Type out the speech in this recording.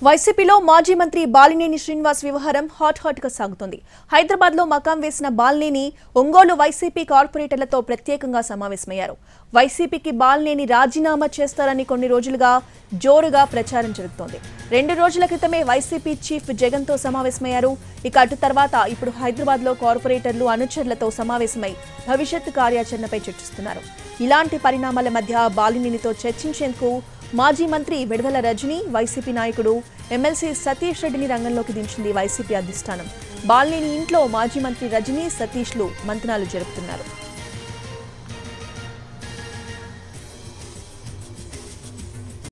వైసీపీలో మాజీ మంత్రి బాలినేని శ్రీనివాస్ వ్యవహారం హాట్ గా సాగుతోంది. హైదరాబాద్ లో మకాం వేసిన బాలినేని ఒంగోలు వైసీపీ కార్పొరేటర్లతో ప్రత్యేకంగా సమావేశమయ్యారు. వైసీపీకి బాలినేని రాజీనామా చేస్తారని కొన్ని రోజులుగా జోరుగా ప్రచారం జరుగుతోంది. 2 రోజుల క్రితమే వైసీపీ చీఫ్ జగన్ తో సమావేశమయ్యారు. ఇక అటు తర్వాత ఇప్పుడు హైదరాబాద్ లో కార్పొరేటర్లు అనుచరులతో సమావేశమై భవిష్యత్ కార్యాచరణపై చర్చిస్తున్నారు. ఇలాంటి పరిణామాల మధ్య బాలినేనితో చర్చించేందుకు మాజీ మంత్రి విడుదల రజనీ, వైసీపీ నాయకుడు ఎమ్మెల్సీ సతీష్ రెడ్డిని రంగంలోకి దించింది వైసీపీ అధిష్టానం. బాలినేని ఇంట్లో మాజీ మంత్రి రజనీ, సతీష్లు మంతనాలు జరుపుతున్నారు.